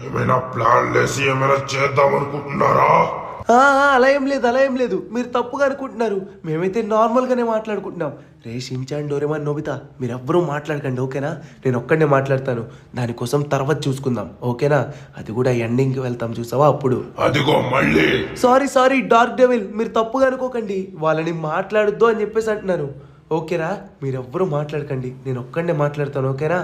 ఏమైనా ప్లాన్ లేసి ఏమైనా చేద్దాం అనుకుంటున్నారా? అలా ఏం లేదు. మీరు తప్పుగా అనుకుంటున్నారు. మేమైతే నార్మల్ గానే మాట్లాడుకుంటున్నాం. రే షించాన్, డోరేమాన్, నోబితా, మీరెవ్వరూ మాట్లాడకండి, ఓకేనా? నేను ఒక్కడనే మాట్లాడతాను. దానికోసం తర్వాత చూసుకుందాం, ఓకేనా? అది కూడా ఎండింగ్కి వెళ్తాం, చూసావా అప్పుడు. అదిగో మళ్ళీ. సారీ డార్క్ డెవిల్, మీరు తప్పుగా అనుకోకండి. వాళ్ళని మాట్లాడొద్దు అని చెప్పేసి అంటున్నారు, ఓకేనా? మీరెవ్వరూ మాట్లాడకండి, నేను ఒక్కడనే మాట్లాడతాను, ఓకేనా?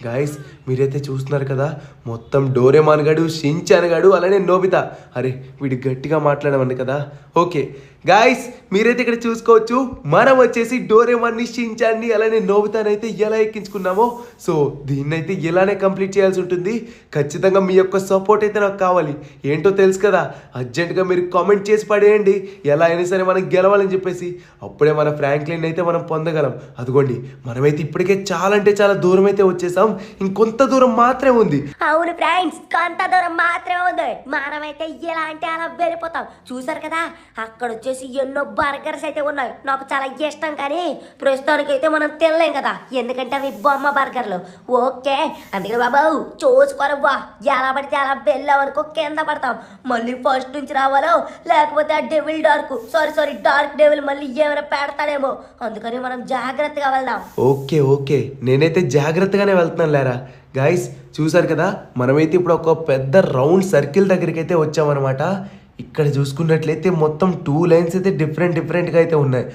గాయస్, మీరైతే చూస్తున్నారు కదా, మొత్తం డోరేమాన్ గాడు, షించాన్ గాడు, అలానే నోబితా. అరే వీడు గట్టిగా మాట్లాడమండి కదా. ఓకే గాయస్, మీరైతే ఇక్కడ చూసుకోవచ్చు, మనం వచ్చేసి డోరేమాన్ని, షించాన్ని, అలానే నోబితాని అయితే ఎలా ఎక్కించుకున్నామో. సో దీన్నైతే ఇలానే కంప్లీట్ చేయాల్సి ఉంటుంది. ఖచ్చితంగా మీ యొక్క సపోర్ట్ అయితే నాకు కావాలి. ఏంటో తెలుసు కదా, అర్జెంటుగా మీరు కామెంట్ చేసి పడేయండి, ఎలా అయినా సరే మనం గెలవాలని చెప్పేసి. అప్పుడే మన ఫ్రాంక్లిన్ అయితే మనం పొందగలం. అదిగోండి, మనమైతే ఇప్పటికే చాలా అంటే చాలా దూరం అయితే వచ్చేసాం. ఇంకొంత దూరం మాత్రమే ఉంది. అవును ఫ్రెండ్స్, కొంత దూరం మాత్రమే ఉంది. మనమైతే ఎలా అంటే అలా వెళ్ళిపోతాం. చూసారు కదా, అక్కడ వచ్చేసి ఎన్నో బర్గర్స్ అయితే ఉన్నాయి. నాకు చాలా ఇష్టం, కానీ ప్రస్తుతానికి అయితే మనం తినలేం కదా, ఎందుకంటే అవి బొమ్మ బర్గర్లు. ఓకే, అందుకే బాబు చూసుకోరవ్వా, ఎలా పడితే అలా వెళ్ళామనుకో కింద పడతాం. మళ్ళీ ఫస్ట్ నుంచి రావాలో, లేకపోతే ఆ డెవిల్ సారీ డార్క్ డెవిల్ మళ్ళీ ఏమైనా పెడతాడేమో. అందుకని మనం జాగ్రత్తగా వెళ్దాం. ఓకే నేనైతే జాగ్రత్తగానే వెళ్తాను లేరా. గైస్ చూసారు కదా, మనమైతే ఇప్పుడు ఒక పెద్ద రౌండ్ సర్కిల్ దగ్గరికి అయితే వచ్చామన్నమాట. ఇక్కడ చూసుకున్నట్లయితే మొత్తం 2 లైన్స్ అయితే డిఫరెంట్గా అయితే ఉన్నాయి.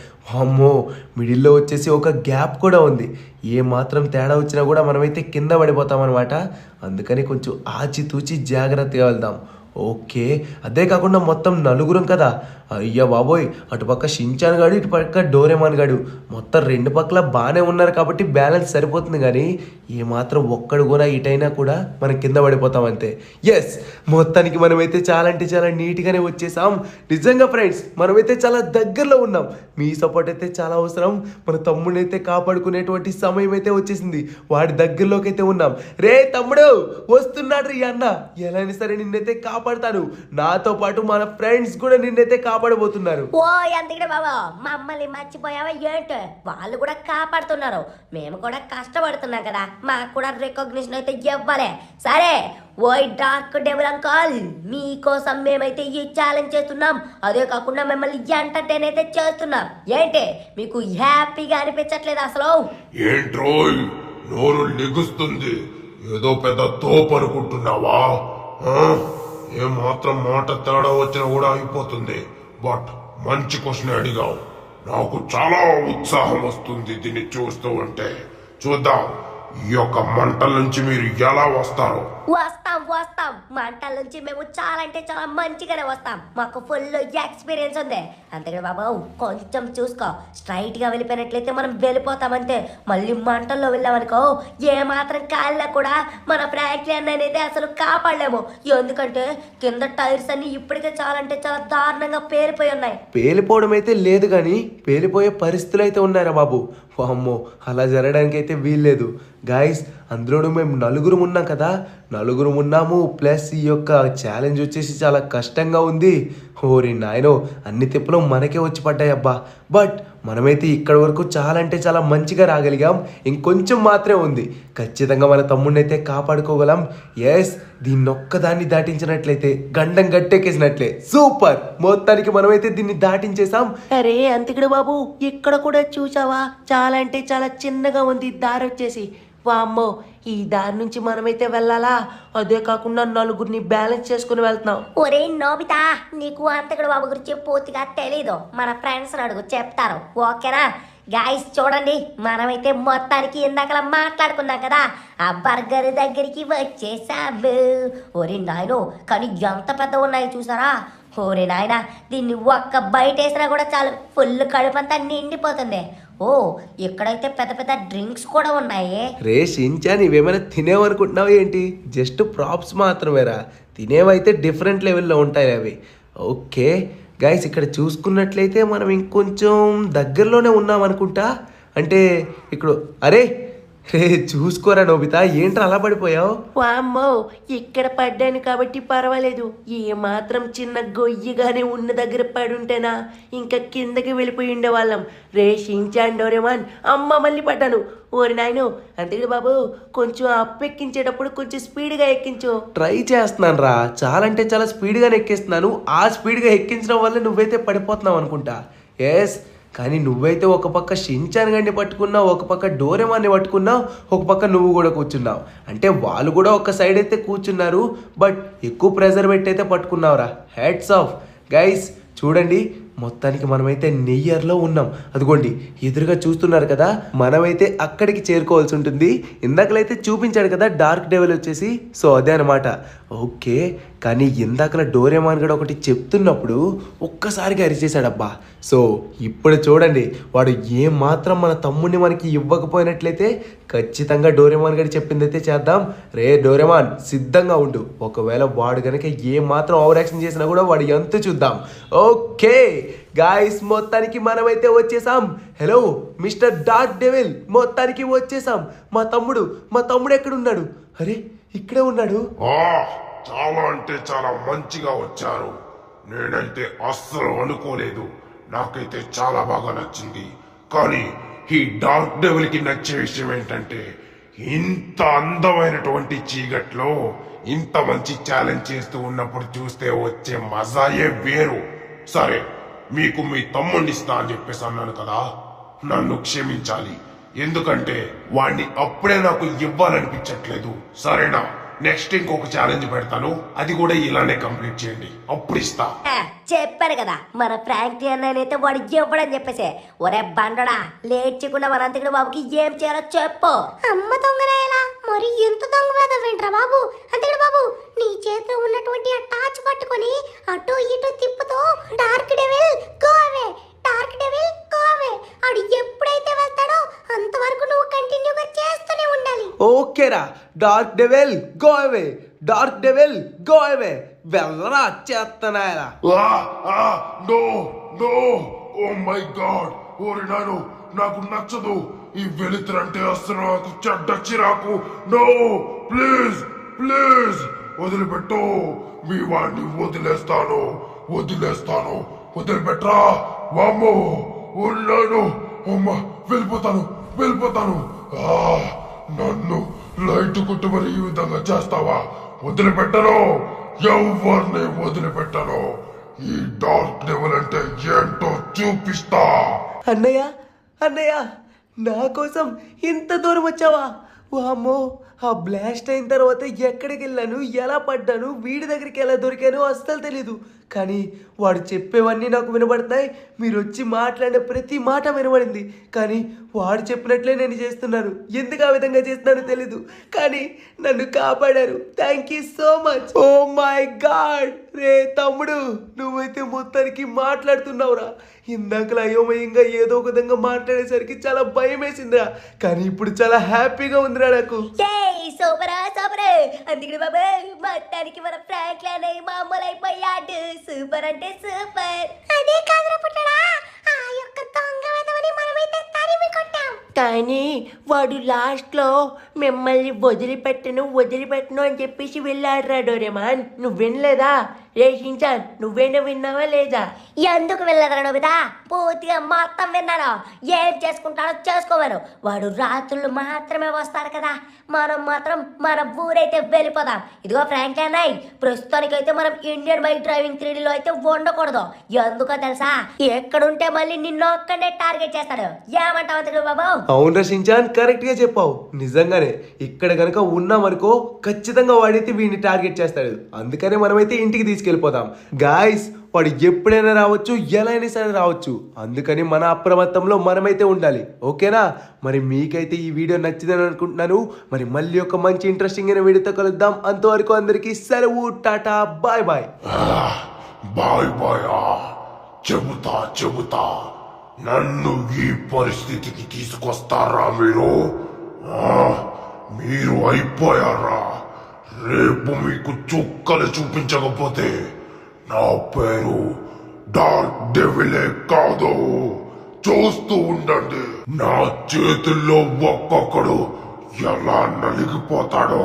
అమ్మో, మిడిల్లో వచ్చేసి ఒక గ్యాప్ కూడా ఉంది. ఏ మాత్రం తేడా వచ్చినా కూడా మనమైతే కింద పడిపోతాం అనమాట. అందుకని కొంచెం ఆచితూచి జాగ్రత్తగా వెళ్దాం. ఓకే, అదే కాకుండా మొత్తం నలుగురం కదా. అయ్యా బాబోయ్, అటుపక్క షించాన్ గాడు, ఇటుపక్క డోరేమాన్ గాడు, మొత్తం 2 పక్కల బాగానే ఉన్నారు కాబట్టి బ్యాలెన్స్ సరిపోతుంది. కానీ ఏమాత్రం ఒక్కడు కూడా ఇటైనా కూడా మనం కింద పడిపోతాం అంతే. ఎస్, మొత్తానికి మనమైతే చాలా అంటే చాలా నీట్గానే వచ్చేసాం. నిజంగా ఫ్రెండ్స్, మనమైతే చాలా దగ్గరలో ఉన్నాం. మీ సపోర్ట్ అయితే చాలా అవసరం. మన తమ్ముడిని అయితే కాపాడుకునేటువంటి సమయం అయితే వచ్చేసింది. వాడి దగ్గరలోకి అయితే ఉన్నాం. రే తమ్ముడు, వస్తున్నాడు రీ అన్న, ఎలా అయినా సరే నిన్నైతే కాపాడుతాను. నాతో పాటు మన ఫ్రెండ్స్ కూడా నిన్నైతే కాపాడబోతున్నారు. ఓ ఎందుకంటే బాబా మమ్మల్ని మర్చిపోయావా ఏంటి? వాళ్ళు కూడా కాపాడుతున్నారు, మేము కూడా కష్టపడుతున్నాం కదా, మాకు కూడా రికగ్నిషన్ అయితే ఇవ్వాలి. సరే ఓయ్ డార్క్ డెవిల్ అంకల్, మీకోసం మేమైతే ఈ ఛాలెంజ్ చేస్తున్నాం. అదే కాకుండా మిమ్మల్ని ఎంటర్టైన్ అయితే చేస్తున్నాం. ఏంటి మీకు హ్యాపీగా అనిపించట్లేదు అసలు? ఏంట్రోయ్ నోరు లెగుస్తుంది, ఏదో పెద్ద తోపు అనుకుంటున్నావా? ఏ మాత్రం మాట తేడా వచ్చినా కూడా అయిపోతుంది. బట్ మంచి క్వశ్చన్ అడిగావు, నాకు చాలా ఉత్సాహం వస్తుంది దీన్ని చూస్తూ ఉంటే. చూద్దాం ఈ యొక్క మంటల నుంచి మీరు ఎలా వస్తారో. వస్తాం మంటల నుంచి మేము చాలా అంటే చాలా మంచిగానే వస్తాం, మాకు ఫుల్ ఎక్స్పీరియన్స్ ఉంది. అంతే బాబు కొంచెం చూసుకో, స్ట్రైట్ గా వెళ్ళిపోయినట్లయితే మనం వెళ్ళిపోతామంతే. మళ్ళీ మంటల్లో వెళ్ళామనుకో ఏ మాత్రం కాలినా కూడా మన ఫ్రాంక్లిన్ అయితే అసలు కాపాడలేము. ఎందుకంటే కింద టైర్స్ అన్ని ఇప్పటికే చాలా అంటే చాలా దారుణంగా పేలిపోయి ఉన్నాయి. పేలిపోవడం అయితే లేదు కానీ పేలిపోయే పరిస్థితులు అయితే ఉన్నారా బాబు. అమ్మో అలా జరగడానికి అయితే వీల్లేదు గాయస్. అందులోనూ మేము నలుగురు ఉన్నాం కదా, నలుగురు ఉన్నాము. ప్లస్ ఈ యొక్క ఛాలెంజ్ వచ్చేసి చాలా కష్టంగా ఉంది. ఓరి నాయనో అన్ని తిప్పులు మనకే వచ్చి పడ్డాయి అబ్బా. బట్ మనమైతే ఇక్కడ వరకు చాలా అంటే చాలా మంచిగా రాగలిగాం. ఇంకొంచెం మాత్రమే ఉంది, ఖచ్చితంగా మన తమ్ముడిని అయితే కాపాడుకోగలం. ఎస్ దీన్నొక్కదాన్ని దాటించినట్లయితే గండం గట్టెక్కేసినట్లే. సూపర్, మొత్తానికి మనమైతే దీన్ని దాటించేసాం. అరే అంతికుడు బాబు, ఇక్కడ కూడా చూసావా చాలా అంటే చాలా చిన్నగా ఉంది దారి వచ్చేసి. వామ్మో ఈ దారి నుంచి మనమైతే వెళ్ళాలా? అదే కాకుండా నలుగురిని బ్యాలెన్స్ చేసుకుని వెళ్తున్నాం. ఒరే నోబితా, నీకు అంతకుడు బాబు గురించి పూర్తిగా తెలీదు, మన ఫ్రెండ్స్ అడుగు చెప్తారు, ఓకేనా? గాయస్ చూడండి, మనమైతే మొత్తానికి ఇందాకలా మాట్లాడుకున్నాం కదా, ఆ బర్గర్ దగ్గరికి వచ్చేసాము. ఒరే నాయనో కానీ ఎంత పెద్ద ఉన్నాయి చూసారా? ఓరే నాయన దీన్ని ఒక్క బయట వేసినా కూడా చాలు ఫుల్ కడుపంతా నిండిపోతుంది. ఓ ఇక్కడైతే పెద్ద పెద్ద డ్రింక్స్ కూడా ఉన్నాయి. రే షించా, నీవేమైనా తినేవనుకుంటున్నావు ఏంటి? జస్ట్ ప్రాప్స్ మాత్రమేరా, తినేవైతే డిఫరెంట్ లెవెల్లో ఉంటాయి అవి. ఓకే గైస్, ఇక్కడ చూసుకున్నట్లయితే మనం ఇంకొంచెం దగ్గరలోనే ఉన్నాం అనుకుంటా. అంటే ఇక్కడ అరే రే చూసుకోరా నోబితా, ఏంట్రా అలా పడిపోయావు? వామ్మో ఇక్కడ పడ్డాను కాబట్టి పర్వాలేదు, ఏ మాత్రం చిన్న గొయ్యిగానే ఉన్న దగ్గర పడుంటేనా ఇంకా కిందకి వెళ్ళిపోయి ఉండేవాళ్ళం. రే షించాన్ డోరేమాన్, అమ్మ మళ్ళీ పడ్డాను. ఓరి నాయను అంతే బాబు, కొంచెం అప్పెక్కించేటప్పుడు కొంచెం స్పీడ్గా ఎక్కించు. ట్రై చేస్తున్నాను రా, చాలా అంటే చాలా స్పీడ్గానే ఎక్కిస్తున్నాను. ఆ స్పీడ్గా ఎక్కించడం వల్ల నువ్వైతే పడిపోతున్నావు అనుకుంటా. ఎస్ కానీ నువ్వైతే ఒక పక్క షించాన్ గండి పట్టుకున్నావు, ఒక పక్క డోరేమాన్ని పట్టుకున్నావు, ఒక పక్క నువ్వు కూడా కూర్చున్నావు. అంటే వాళ్ళు కూడా ఒక సైడ్ అయితే కూర్చున్నారు, బట్ ఎక్కువ ప్రెజర్ పెట్టి అయితే పట్టుకున్నావురా. Hats off guys. చూడండి మొత్తానికి మనమైతే నియర్లో ఉన్నాం. అదిగోండి ఎదురుగా చూస్తున్నారు కదా, మనమైతే అక్కడికి చేరుకోవాల్సి ఉంటుంది. ఇందాకలైతే చూపించాడు కదా డార్క్ డెవిల్ వచ్చేసి, సో అదే అనమాట. ఓకే కానీ ఇందాకలా డోరేమాన్ కూడా ఒకటి చెప్తున్నప్పుడు ఒక్కసారిగా అరిచేశాడబ్బా. సో ఇప్పుడు చూడండి, వాడు ఏ మాత్రం మన తమ్ముడిని మనకి ఇవ్వకపోయినట్లయితే ఖచ్చితంగా డోరేమాన్ గడి చెప్పింది అయితే చేద్దాం. రే డోరేమాన్ సిద్ధంగా ఉండు, ఒకవేళ వాడు కనుక ఏ మాత్రం ఓవర్ యాక్షన్ చేసినా కూడా వాడు ఎంత చూద్దాం. ఓకే గాయస్, మొత్తానికి మనమైతే వచ్చేసాం. హలో మిస్టర్ డార్క్ డెవిల్, మొత్తానికి వచ్చేసాం. మా తమ్ముడు ఎక్కడున్నాడు? అరే ఇక్కడే ఉన్నాడు. చాలా అంటే చాలా మంచిగా వచ్చారు. నేనైతే అస్సలు అనుకోలేదు, నాకైతే చాలా బాగా నచ్చింది. కానీ ఈ డార్క్ డెవిల్ కి నచ్చే విషయం ఏంటంటే, ఇంత అందమైనటువంటి చీకట్లో ఇంత మంచి ఛాలెంజ్ చేస్తూ ఉన్నప్పుడు చూస్తే వచ్చే మజాయే వేరు. సరే మీకు మీ తమ్ముడిని ఇస్తా అని చెప్పేసి అన్నాను కదా, నన్ను క్షమించాలి. ఎందుకంటే వాణ్ణి అప్పుడే నాకు ఇవ్వాలనిపించట్లేదు. సరేనా? నెక్స్ట్ ఇంకొక ఛాలెంజ్ పెడతాను, అది కూడా ఇలానే కంప్లీట్ చేయండి, అప్పుడు ఇస్తా. చెప్పాను కదా మన ఫ్రాంక్లిన్ అయితే వాడు ఇవ్వడని చెప్పేసి. ఒరే బండడా, లేట్ చేయకుండా మన అంతకుడు బాబుకి ఏం చేయాలో చెప్పు. అమ్మ దొంగనేలా మరి ఎంత దొంగ వేద వింట్రా బాబు. అంతకుడు బాబు నీ చేతిలో ఉన్నటువంటి ఆ టార్చ్ పట్టుకొని అటు ఇటు తిప్పుతూ dark devil go away, dark devil go away, ఆడు ఎప్పుడైతే వెళ్తాడో అంతవరకు నువ్వు కంటిన్యూగా చేస్తూనే ఉండాలి. ఓకేరా, dark devil go away, dark devil go away. వెళ్ళరా చేస్తున్నాయరా. No no, oh my God, ఓరి నాను నాకు నచ్చదు ఈ వెలుతురంటే, అసలు నాకు చెడ్డ చిరాకు. నో ప్లీజ్ ప్లీజ్, వదిలిపెట్టు మీ వాడిని వదిలేస్తాను వదిలిపెట్రా వామ్మో ఉన్నాను అమ్మ వెళ్ళిపోతాను నన్ను లైట్ కుట్టుమని ఈ విధంగా చేస్తావా వదిలిపెట్టను ఎవరిని వదిలిపెట్టను ఈ డార్క్ డెవల్ అంటే ఏంటో చూపిస్తా అన్నయ్య నా కోసం ఇంత దూరం వచ్చావా వామ్మో ఆ బ్లాస్ట్ అయిన తర్వాత ఎక్కడికి వెళ్ళాను ఎలా పడ్డాను వీడి దగ్గరికి ఎలా దొరికాను అస్సలు తెలీదు కానీ వాడు చెప్పేవన్నీ నాకు వినబడతాయి మీరు వచ్చి మాట్లాడిన ప్రతి మాట వినబడింది కానీ వాడు చెప్పినట్లే నేను చేస్తున్నాను ఎందుకు ఆ విధంగా చేస్తున్నానో తెలీదు కానీ నన్ను కాపాడారు thank you so much oh my God రే తమ్ముడు నువ్వైతే మొత్తానికి మాట్లాడుతున్నావురా ఇందాకలా అయోమయంగా ఏదో ఒక విధంగా మాట్లాడేసరికి చాలా భయం వేసిందిరా కానీ ఇప్పుడు చాలా హ్యాపీగా ఉందిరా నాకు సూపర్ అందుకని బాబా మొత్తానికి మన ఫ్రాంక్లిన్ మామూలు అయిపోయాడు సూపర్ అంటే సూపర్ అదే కాదురా పుట్టడా ఆ యొక్క దొంగ వెధవని మనమైతే తరిమి కొట్టాం కానీ వాడు లాస్ట్లో మిమ్మల్ని వదిలిపెట్టను అని చెప్పేసి వెళ్ళాడురా డోరేమాన్ నువ్వు వినలేదా రే షించాన్ నువ్వేనా విన్నావా లేదా ఎందుకు వెళ్ళదరా నోబితా పూర్తిగా మొత్తం విన్నాను ఏం చేసుకుంటాడో చేసుకోమను వాడు రాత్రులు మాత్రమే వస్తాడు కదా మనం మాత్రం మన ఊరైతే వెళ్ళిపోదాం ఇదిగో ఫ్రాంక్లిన్ ప్రస్తుతానికైతే మనం ఇండియన్ బైక్ డ్రైవింగ్ 3Dలో అయితే ఉండకూడదు ఎందుకో తెలుసా ఎక్కడుంటే మళ్ళీ నిన్ను ఒక్కడే టార్గెట్ చేస్తాడు ఏమంటావు తిరుగు బాబు అవును షించాన్ కరెక్ట్ గా చెప్పావు నిజంగానే ఇక్కడ గనక ఉన్నామనుకో ఖచ్చితంగా వాడైతే వీడిని టార్గెట్ చేస్తాడు అందుకనే మనమైతే ఇంటికి తీసుకెళ్ళిపోదాం గాయస్ వాడు ఎప్పుడైనా రావచ్చు ఎలా అయినా సరే రావచ్చు అందుకని మన అప్రమత్తంలో మనమైతే ఉండాలి ఓకేనా మరి మీకైతే ఈ వీడియో నచ్చిందని అనుకుంటున్నాను మరి మళ్ళీ ఒక మంచి ఇంట్రెస్టింగ్ అయిన వీడియోతో కలుద్దాం అంతవరకు అందరికీ సెలవు టాటా బాయ్ బాయ్ బాయ్ చెబుతా నన్ను ఈ పరిస్థితికి తీసుకొస్తారా మీరు అయిపోయారా రేపు మీకు చుక్కలు చూపించకపోతే నా పేరు డార్క్ డెవిలే కాదు చూస్తూ ఉండండి నా చేతుల్లో ఒక్కొక్కడు ఎలా నలిగిపోతాడో